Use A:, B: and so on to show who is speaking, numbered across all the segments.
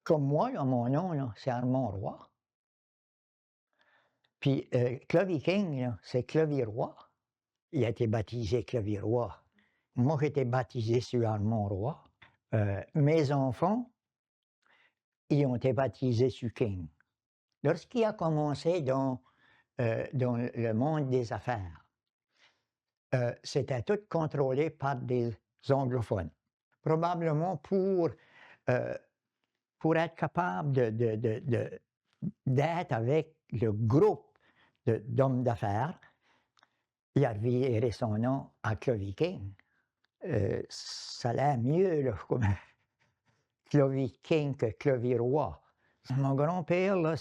A: Comme moi, là, mon nom, là, c'est Armand Roy. Puis Clovy King, là, c'est Clovy Roy. Il a été baptisé Clovy Roy. Moi, j'ai été baptisé sur Armand Roy. Mes enfants, ils ont été baptisés sur King. Lorsqu'il a commencé dans le monde des affaires, c'était tout contrôlé par des anglophones. Probablement pour être capable d'être avec le groupe d'hommes d'affaires, il a viré son nom à Clovy King. Ça a l'air mieux là, comme Clovy King que Clovy Roy. Mon grand-père, là,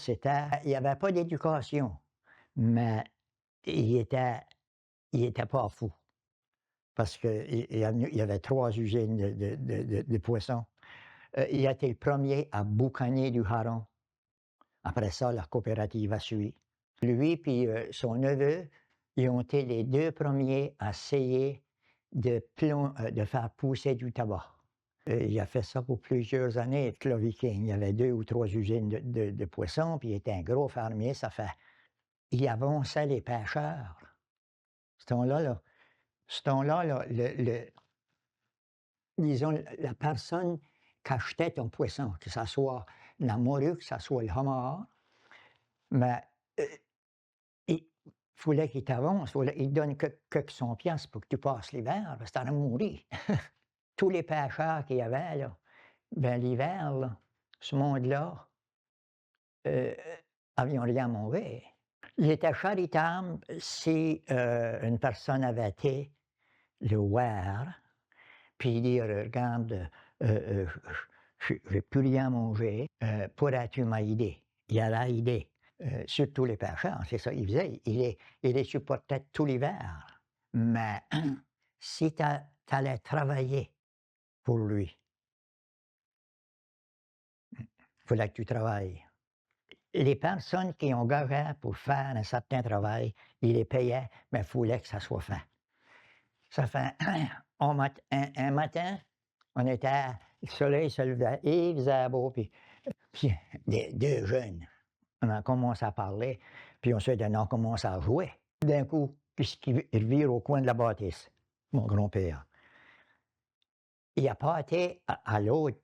A: il n'avait pas d'éducation, mais il était pas fou. Parce qu'il y avait 3 usines de poissons. Il a été le premier à boucaner du hareng. Après ça, la coopérative a suivi. Lui et son neveu, ils ont été les 2 premiers à essayer de faire pousser du tabac. Il a fait ça pour plusieurs années, Clovy King. Il y avait 2 ou 3 usines de poissons, puis il était un gros fermier, ça fait. Il avançait les pêcheurs. Ce temps-là, là, disons, la personne qui achetait ton poisson, que ce soit la morue, que ce soit le homard, mais il fallait qu'il t'avance, il te donne quelques 100 piastres pour que tu passes l'hiver, parce que t'en as mouru. Tous les pêcheurs qu'il y avait, là, ben l'hiver, là, ce monde-là, avions rien à manger. Il était charitable si une personne avait été le voir, puis dire, regarde, je n'ai plus rien à manger, pourrais-tu m'aider? Il a aidé, surtout les pêcheurs, c'est ça qu'il faisait. Il les supportait tout l'hiver. Mais si tu allais travailler pour lui, il fallait que tu travailles. Les personnes qui engagé pour faire un certain travail, ils les payaient, mais il fallait que ça soit fait. Ça fait un matin, on était, le soleil se levait et il faisait beau, puis 2 jeunes, on a commencé à parler, puis ensuite on a commencé à jouer. D'un coup, puisqu'il vire au coin de la bâtisse, mon grand-père, il n'a pas été à l'autre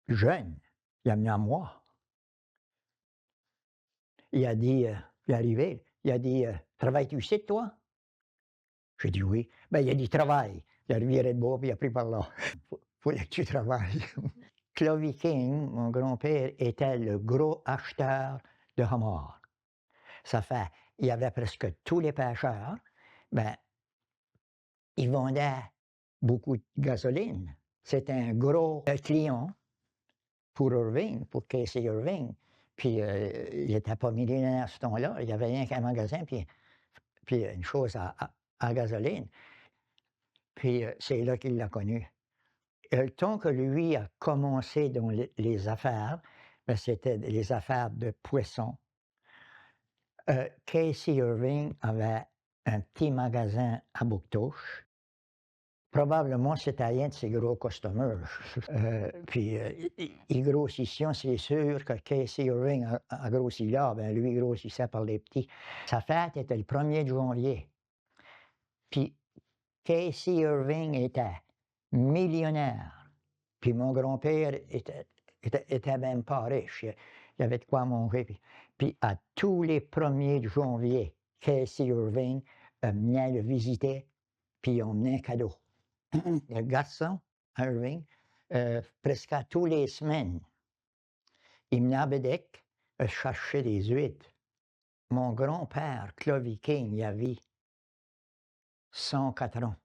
A: jeune, il a venu à moi. Il a dit, il est arrivé, il a dit, travailles-tu ici, toi? J'ai dit oui. Ben, il a dit travaille. Il a reviré de bord, puis il a pris par là. Fallait que tu travailles. Clovy King, mon grand-père, était le gros acheteur de homards. Ça fait, il y avait presque tous les pêcheurs, ben, ils vendaient beaucoup de gasoline. C'était un gros client pour Irving, pour Casey Irving. Puis il n'était pas millionnaire à ce temps-là, il n'y avait rien qu'un magasin, puis une chose à gasoline. Puis c'est là qu'il l'a connu. Et le temps que lui a commencé dans les affaires, ben, c'était les affaires de poissons. Casey Irving avait un petit magasin à Bouctouche. Probablement, c'était un de ses gros customers. Puis, il grossissait, c'est sûr que Casey Irving a grossi là, ben lui, il grossissait par les petits. Sa fête était le 1er janvier. Puis, Casey Irving était millionnaire. Puis, mon grand-père était même pas riche. Il avait de quoi manger. Puis à tous les 1er janvier, Casey Irving venait le visiter, puis il emmenait un cadeau. Le garçon, Irving, presque à tous les semaines, il venait à Bédec chercher des huîtres. Mon grand-père, Clovy King, il avait 104 ans.